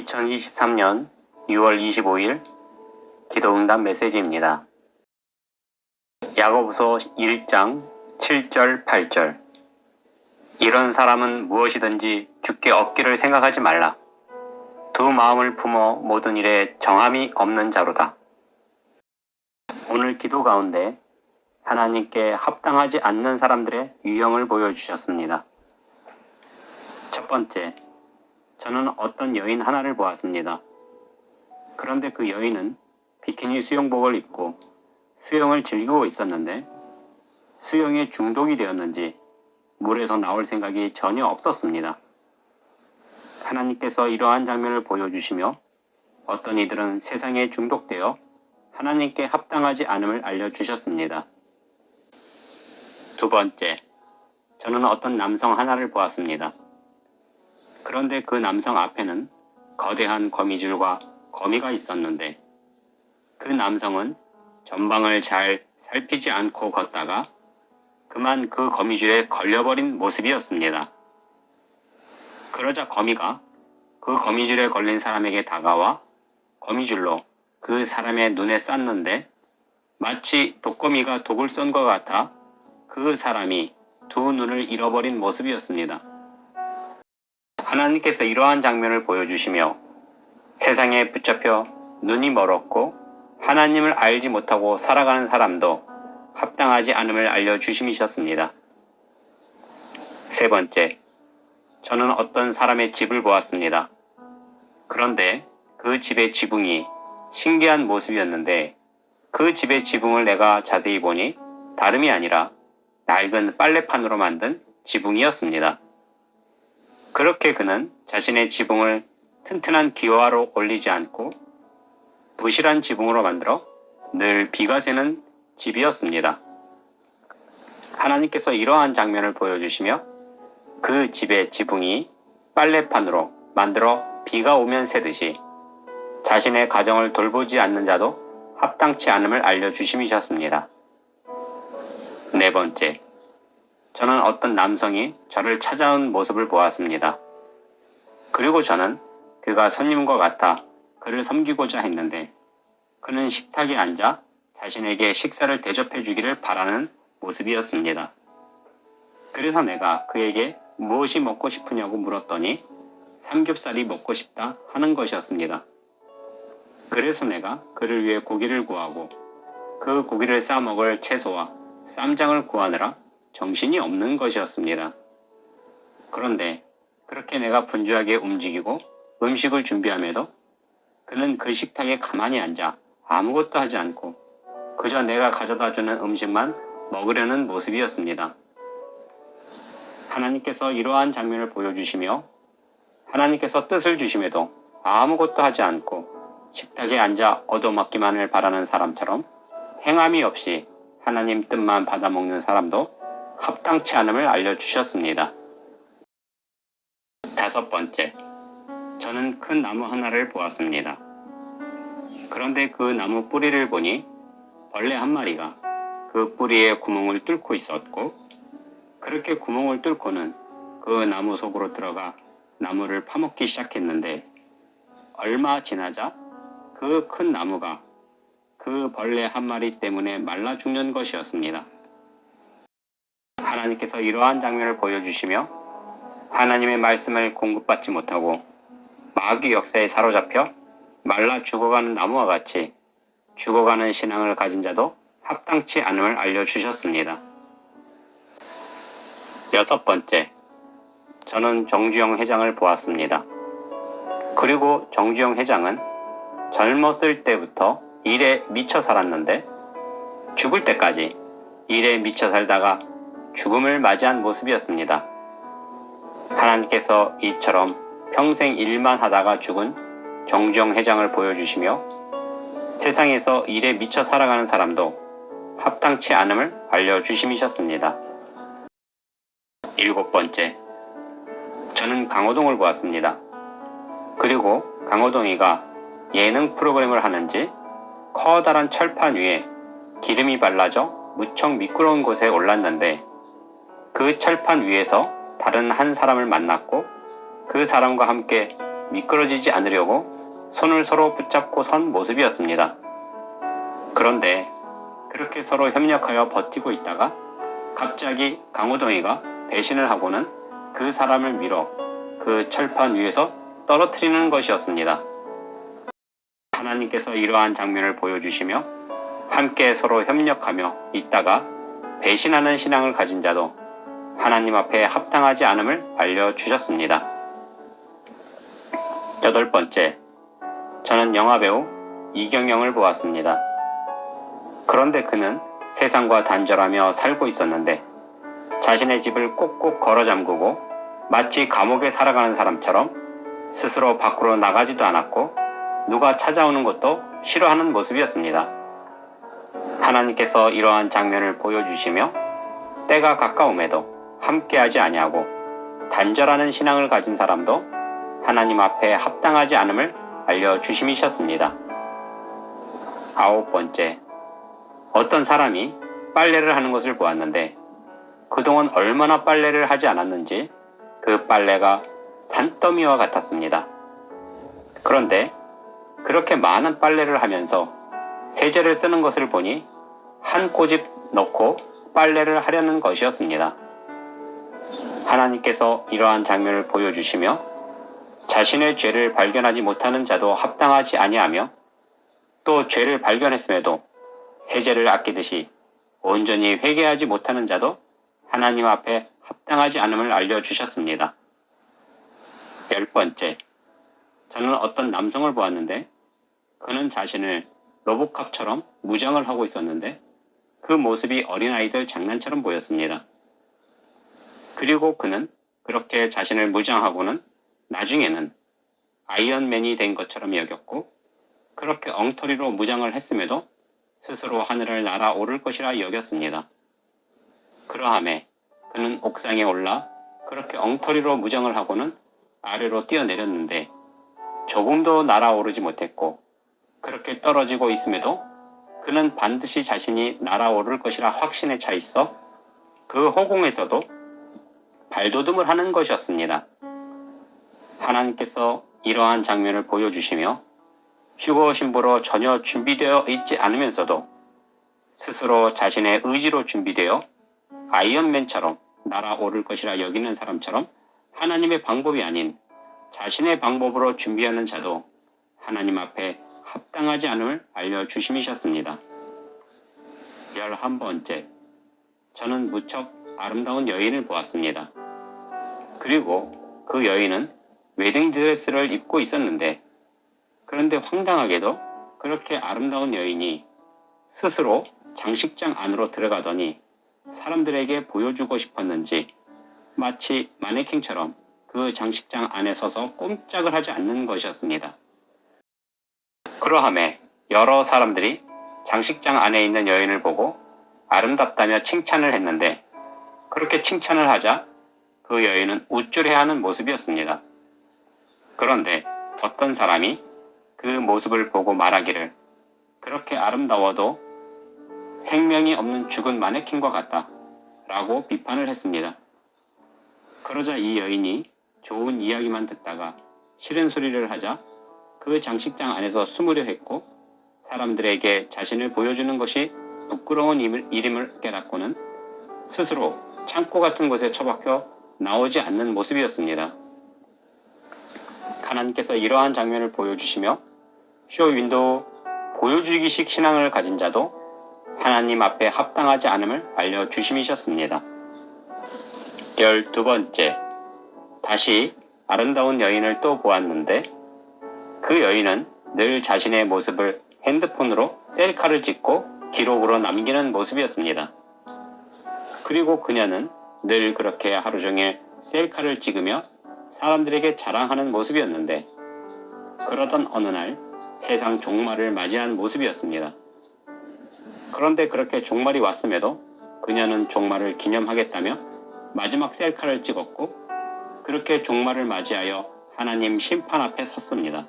2023년 6월 25일 기도응답 메시지입니다. 야고보서 1장 7절 8절. 이런 사람은 무엇이든지 주께 얻기를 생각하지 말라. 두 마음을 품어 모든 일에 정함이 없는 자로다. 오늘 기도 가운데 하나님께 합당하지 않는 사람들의 유형을 보여주셨습니다. 첫 번째, 저는 어떤 여인 하나를 보았습니다. 그런데 그 여인은 비키니 수영복을 입고 수영을 즐기고 있었는데 수영에 중독이 되었는지 물에서 나올 생각이 전혀 없었습니다. 하나님께서 이러한 장면을 보여주시며 어떤 이들은 세상에 중독되어 하나님께 합당하지 않음을 알려주셨습니다. 두 번째, 저는 어떤 남성 하나를 보았습니다. 그런데 그 남성 앞에는 거대한 거미줄과 거미가 있었는데 그 남성은 전방을 잘 살피지 않고 걷다가 그만 그 거미줄에 걸려버린 모습이었습니다. 그러자 거미가 그 거미줄에 걸린 사람에게 다가와 거미줄로 그 사람의 눈에 쐈는데 마치 독거미가 독을 쏜 것 같아 그 사람이 두 눈을 잃어버린 모습이었습니다. 하나님께서 이러한 장면을 보여주시며 세상에 붙잡혀 눈이 멀었고 하나님을 알지 못하고 살아가는 사람도 합당하지 않음을 알려주심이셨습니다. 세 번째, 저는 어떤 사람의 집을 보았습니다. 그런데 그 집의 지붕이 신기한 모습이었는데 그 집의 지붕을 내가 자세히 보니 다름이 아니라 낡은 빨래판으로 만든 지붕이었습니다. 그렇게 그는 자신의 지붕을 튼튼한 기와로 올리지 않고 부실한 지붕으로 만들어 늘 비가 새는 집이었습니다. 하나님께서 이러한 장면을 보여주시며 그 집의 지붕이 빨래판으로 만들어 비가 오면 새듯이 자신의 가정을 돌보지 않는 자도 합당치 않음을 알려주심이셨습니다. 네 번째, 저는 어떤 남성이 저를 찾아온 모습을 보았습니다. 그리고 저는 그가 손님과 같아 그를 섬기고자 했는데 그는 식탁에 앉아 자신에게 식사를 대접해 주기를 바라는 모습이었습니다. 그래서 내가 그에게 무엇이 먹고 싶으냐고 물었더니 삼겹살이 먹고 싶다 하는 것이었습니다. 그래서 내가 그를 위해 고기를 구하고 그 고기를 싸 먹을 채소와 쌈장을 구하느라 정신이 없는 것이었습니다. 그런데 그렇게 내가 분주하게 움직이고 음식을 준비함에도 그는 그 식탁에 가만히 앉아 아무것도 하지 않고 그저 내가 가져다주는 음식만 먹으려는 모습이었습니다. 하나님께서 이러한 장면을 보여주시며 하나님께서 뜻을 주심에도 아무것도 하지 않고 식탁에 앉아 얻어먹기만을 바라는 사람처럼 행함이 없이 하나님 뜻만 받아먹는 사람도 합당치 않음을 알려주셨습니다. 다섯 번째, 저는 큰 나무 하나를 보았습니다. 그런데 그 나무 뿌리를 보니 벌레 한 마리가 그 뿌리에 구멍을 뚫고 있었고 그렇게 구멍을 뚫고는 그 나무 속으로 들어가 나무를 파먹기 시작했는데 얼마 지나자 그 큰 나무가 그 벌레 한 마리 때문에 말라 죽는 것이었습니다. 하나님께서 이러한 장면을 보여주시며 하나님의 말씀을 공급받지 못하고 마귀 역사에 사로잡혀 말라 죽어가는 나무와 같이 죽어가는 신앙을 가진 자도 합당치 않음을 알려주셨습니다. 여섯 번째, 저는 정주영 회장을 보았습니다. 그리고 정주영 회장은 젊었을 때부터 일에 미쳐 살았는데 죽을 때까지 일에 미쳐 살다가 죽음을 맞이한 모습이었습니다. 하나님께서 이처럼 평생 일만 하다가 죽은 정주영 회장을 보여주시며 세상에서 일에 미쳐 살아가는 사람도 합당치 않음을 알려주심이셨습니다. 일곱 번째, 저는 강호동을 보았습니다. 그리고 강호동이가 예능 프로그램을 하는지 커다란 철판 위에 기름이 발라져 무척 미끄러운 곳에 올랐는데 그 철판 위에서 다른 한 사람을 만났고 그 사람과 함께 미끄러지지 않으려고 손을 서로 붙잡고 선 모습이었습니다. 그런데 그렇게 서로 협력하여 버티고 있다가 갑자기 강호동이가 배신을 하고는 그 사람을 밀어 그 철판 위에서 떨어뜨리는 것이었습니다. 하나님께서 이러한 장면을 보여주시며 함께 서로 협력하며 있다가 배신하는 신앙을 가진 자도 하나님 앞에 합당하지 않음을 알려주셨습니다. 8번째, 저는 영화배우 이경영을 보았습니다. 그런데 그는 세상과 단절하며 살고 있었는데 자신의 집을 꼭꼭 걸어 잠그고 마치 감옥에 살아가는 사람처럼 스스로 밖으로 나가지도 않았고 누가 찾아오는 것도 싫어하는 모습이었습니다. 하나님께서 이러한 장면을 보여주시며 때가 가까움에도 함께하지 아니하고 단절하는 신앙을 가진 사람도 하나님 앞에 합당하지 않음을 알려주심이셨습니다. 9번째, 어떤 사람이 빨래를 하는 것을 보았는데 그동안 얼마나 빨래를 하지 않았는지 그 빨래가 산더미와 같았습니다. 그런데 그렇게 많은 빨래를 하면서 세제를 쓰는 것을 보니 한 꼬집 넣고 빨래를 하려는 것이었습니다. 하나님께서 이러한 장면을 보여주시며 자신의 죄를 발견하지 못하는 자도 합당하지 아니하며 또 죄를 발견했음에도 세제를 아끼듯이 온전히 회개하지 못하는 자도 하나님 앞에 합당하지 않음을 알려주셨습니다. 10번째, 저는 어떤 남성을 보았는데 그는 자신을 로보캅처럼 무장을 하고 있었는데 그 모습이 어린아이들 장난처럼 보였습니다. 그리고 그는 그렇게 자신을 무장하고는 나중에는 아이언맨이 된 것처럼 여겼고 그렇게 엉터리로 무장을 했음에도 스스로 하늘을 날아오를 것이라 여겼습니다. 그러함에 그는 옥상에 올라 그렇게 엉터리로 무장을 하고는 아래로 뛰어내렸는데 조금도 날아오르지 못했고 그렇게 떨어지고 있음에도 그는 반드시 자신이 날아오를 것이라 확신에 차 있어 그 허공에서도 발돋움을 하는 것이었습니다. 하나님께서 이러한 장면을 보여주시며 휴거 신부로 전혀 준비되어 있지 않으면서도 스스로 자신의 의지로 준비되어 아이언맨처럼 날아오를 것이라 여기는 사람처럼 하나님의 방법이 아닌 자신의 방법으로 준비하는 자도 하나님 앞에 합당하지 않음을 알려주심이셨습니다. 11번째, 저는 무척 아름다운 여인을 보았습니다. 그리고 그 여인은 웨딩드레스를 입고 있었는데 그런데 황당하게도 그렇게 아름다운 여인이 스스로 장식장 안으로 들어가더니 사람들에게 보여주고 싶었는지 마치 마네킹처럼 그 장식장 안에 서서 꼼짝을 하지 않는 것이었습니다. 그러함에 여러 사람들이 장식장 안에 있는 여인을 보고 아름답다며 칭찬을 했는데 그렇게 칭찬을 하자 그 여인은 우쭐해하는 모습이었습니다. 그런데 어떤 사람이 그 모습을 보고 말하기를 그렇게 아름다워도 생명이 없는 죽은 마네킹과 같다 라고 비판을 했습니다. 그러자 이 여인이 좋은 이야기만 듣다가 싫은 소리를 하자 그 장식장 안에서 숨으려 했고 사람들에게 자신을 보여주는 것이 부끄러운 일임을 깨닫고는 스스로 창고 같은 곳에 처박혀 나오지 않는 모습이었습니다. 하나님께서 이러한 장면을 보여주시며 쇼윈도우 보여주기식 신앙을 가진 자도 하나님 앞에 합당하지 않음을 알려주심이셨습니다. 12번째, 다시 아름다운 여인을 또 보았는데 그 여인은 늘 자신의 모습을 핸드폰으로 셀카를 찍고 기록으로 남기는 모습이었습니다. 그리고 그녀는 늘 그렇게 하루 종일 셀카를 찍으며 사람들에게 자랑하는 모습이었는데 그러던 어느 날 세상 종말을 맞이한 모습이었습니다. 그런데 그렇게 종말이 왔음에도 그녀는 종말을 기념하겠다며 마지막 셀카를 찍었고 그렇게 종말을 맞이하여 하나님 심판 앞에 섰습니다.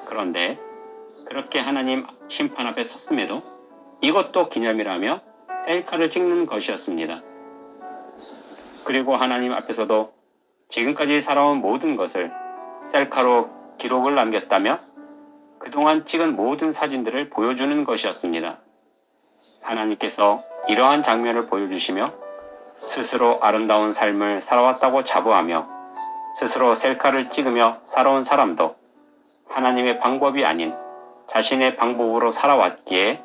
그런데 그렇게 하나님 심판 앞에 섰음에도 이것도 기념이라며 셀카를 찍는 것이었습니다. 그리고 하나님 앞에서도 지금까지 살아온 모든 것을 셀카로 기록을 남겼다며 그동안 찍은 모든 사진들을 보여주는 것이었습니다. 하나님께서 이러한 장면을 보여주시며 스스로 아름다운 삶을 살아왔다고 자부하며 스스로 셀카를 찍으며 살아온 사람도 하나님의 방법이 아닌 자신의 방법으로 살아왔기에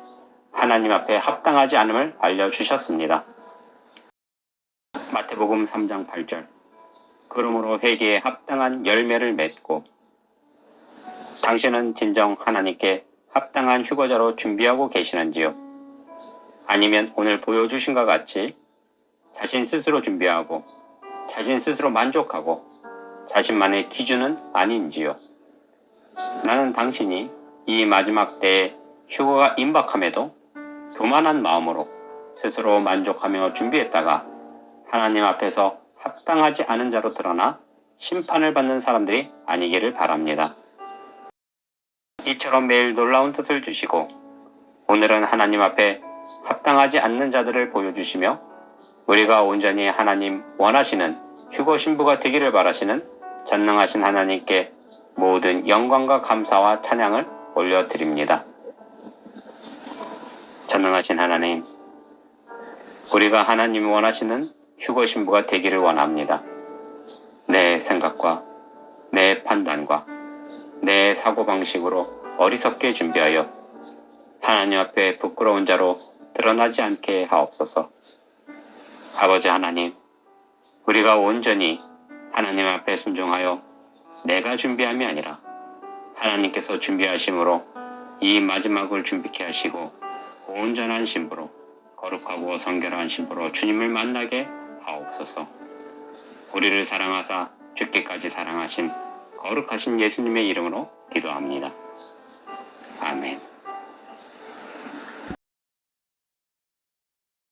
하나님 앞에 합당하지 않음을 알려주셨습니다. 마태복음 3장 8절. 그러므로 회개에 합당한 열매를 맺고. 당신은 진정 하나님께 합당한 휴거자로 준비하고 계시는지요? 아니면 오늘 보여주신 것 같이 자신 스스로 준비하고 자신 스스로 만족하고 자신만의 기준은 아닌지요? 나는 당신이 이 마지막 때에 휴거가 임박함에도 교만한 마음으로 스스로 만족하며 준비했다가 하나님 앞에서 합당하지 않은 자로 드러나 심판을 받는 사람들이 아니기를 바랍니다. 이처럼 매일 놀라운 뜻을 주시고 오늘은 하나님 앞에 합당하지 않는 자들을 보여주시며 우리가 온전히 하나님 원하시는 휴거 신부가 되기를 바라시는 전능하신 하나님께 모든 영광과 감사와 찬양을 올려드립니다. 전능하신 하나님, 우리가 하나님이 원하시는 휴거 신부가 되기를 원합니다. 내 생각과 내 판단과 내 사고방식으로 어리석게 준비하여 하나님 앞에 부끄러운 자로 드러나지 않게 하옵소서. 아버지 하나님, 우리가 온전히 하나님 앞에 순종하여 내가 준비함이 아니라 하나님께서 준비하심으로 이 마지막을 준비케 하시고 온전한 신부로 거룩하고 성결한 신부로 주님을 만나게 하옵소서. 우리를 사랑하사 죽기까지 사랑하신 거룩하신 예수님의 이름으로 기도합니다. 아멘.